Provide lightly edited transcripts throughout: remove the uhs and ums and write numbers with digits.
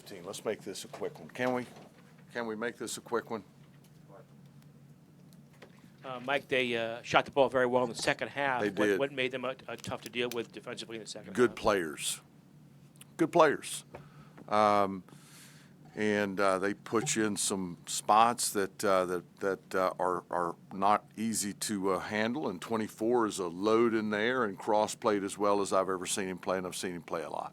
15. Let's make this a quick one. Can we? Can we make this a quick one? Mike, they shot the ball very well in the second half. They did. What made them tough to deal with defensively in the second half? Good players. Good players. And they put you in some spots that are not easy to handle. And 24 is a load in there, and Cross played as well as I've ever seen him play, and I've seen him play a lot.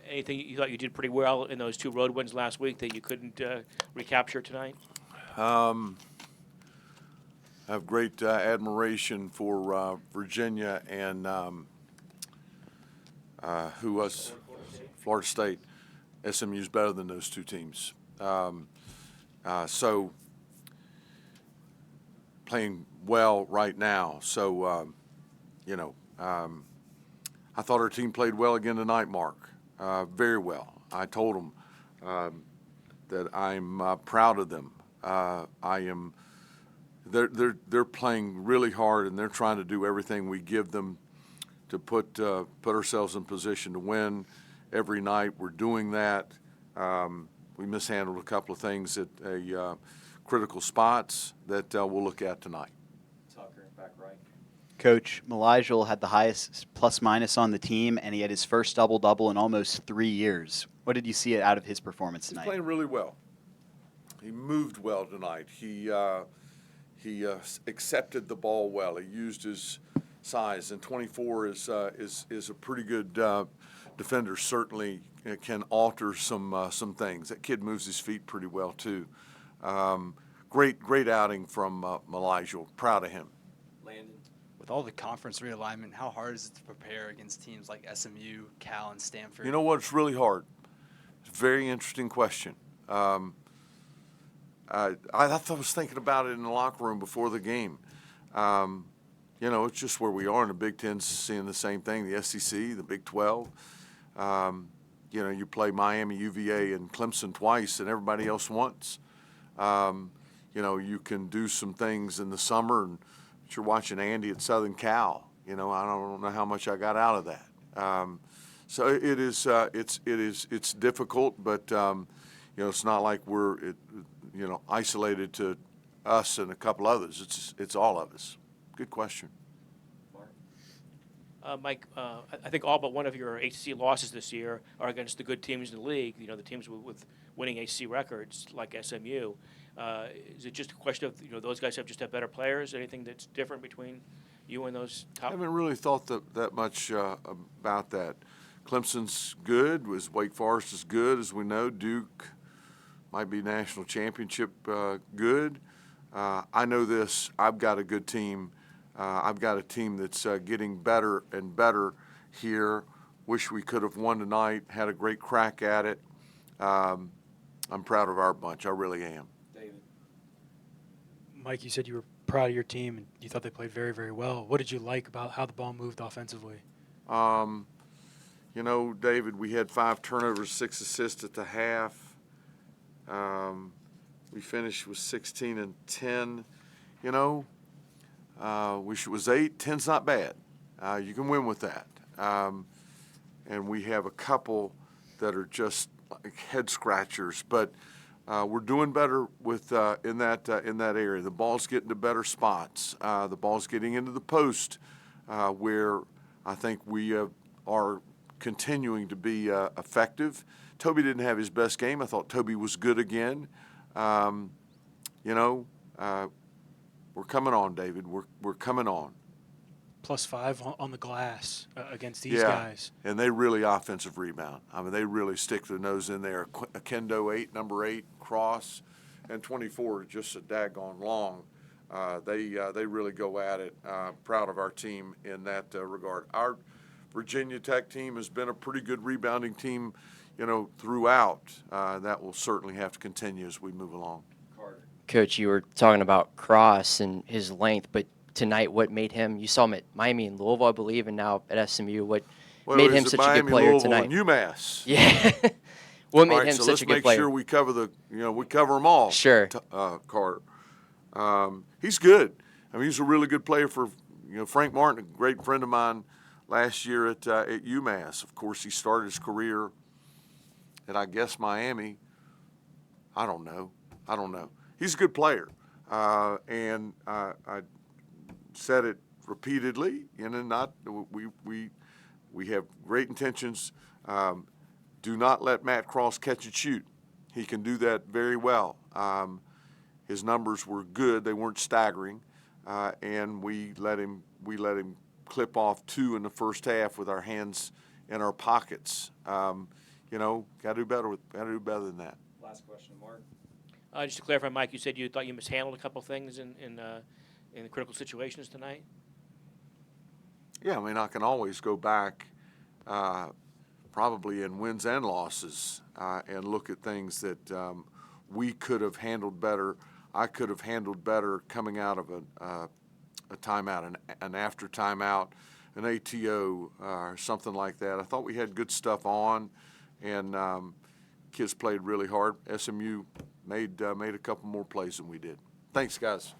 Anything you thought you did pretty well in those two road wins last week that you couldn't recapture tonight? I have great admiration for Virginia and who was Florida State. SMU's better than those two teams. So playing well right now. So, I thought our team played well again tonight, Mark. Very well. I told them that I'm proud of them. They're playing really hard, and they're trying to do everything we give them to put ourselves in position to win every night. We're doing that. We mishandled a couple of things at critical spots that we'll look at tonight. Tucker, back right. Coach, Malijal had the highest plus-minus on the team, and he had his first double-double in almost 3 years. What did you see out of his performance tonight? He's playing really well. He moved well tonight. He accepted the ball well. He used his size, and 24 is a pretty good defender. Certainly can alter some things. That kid moves his feet pretty well too. Great outing from Malijal. Proud of him. Landon. With all the conference realignment, how hard is it to prepare against teams like SMU, Cal, and Stanford? You know what? It's really hard. It's a very interesting question. I was thinking about it in the locker room before the game. It's just where we are in the Big Ten, seeing the same thing, the SEC, the Big 12. You play Miami, UVA, and Clemson twice, and everybody else once. You can do some things in the summer, and you're watching Andy at Southern Cal. I don't know how much I got out of that. So it is. It's difficult, but it's not like we're isolated to us and a couple others. It's all of us. Good question. Mike, I think all but one of your ACC losses this year are against the good teams in the league, the teams with winning ACC records like SMU. Is it just a question of, those guys have better players? Anything that's different between you and those top? I haven't really thought that much about that. Clemson's good. Wake Forest is good, as we know. Duke might be national championship good. I know this. I've got a good team. I've got a team that's getting better and better here. Wish we could have won tonight. Had a great crack at it. I'm proud of our bunch. I really am. David. Mike, you said you were proud of your team and you thought they played very, very well. What did you like about how the ball moved offensively? David, we had 5 turnovers, 6 assists at the half. We finished with 16 and 10. Wish it was 8. 10's not bad. You can win with that. And we have a couple that are just like head scratchers, but we're doing better with in that area. The ball's getting to better spots. The ball's getting into the post, where I think we are continuing to be effective. Toby didn't have his best game. I thought Toby was good again. We're coming on, David. We're coming on. +5 on the glass against these guys. And they really offensive rebound. I mean, they really stick their nose in there. Kendo 8, number 8, Cross, and 24 just a daggone long. They really go at it. Proud of our team in that regard. Our Virginia Tech team has been a pretty good rebounding team, throughout. That will certainly have to continue as we move along. Coach, you were talking about Cross and his length, but tonight, what made him? You saw him at Miami and Louisville, I believe, and now at SMU. What made him such a good player Louisville, tonight? And UMass. Yeah. What made him so such a good player? let's make sure we cover them all. Sure. Carter. He's good. I mean, he's a really good player for Frank Martin, a great friend of mine last year at UMass. Of course, he started his career I guess Miami. I don't know. He's a good player, and I said it repeatedly. We have great intentions. Do not let Matt Cross catch and shoot. He can do that very well. His numbers were good; they weren't staggering, and we let him clip off 2 in the first half with our hands in our pockets. Got to do better than that. Last question, Mark. Just to clarify, Mike, you said you thought you mishandled a couple things in critical situations tonight. Yeah, I can always go back, probably in wins and losses, and look at things that we could have handled better. I could have handled better coming out of a timeout, an after timeout, an ATO, or something like that. I thought we had good stuff on, and kids played really hard. SMU made a couple more plays than we did. Thanks, guys.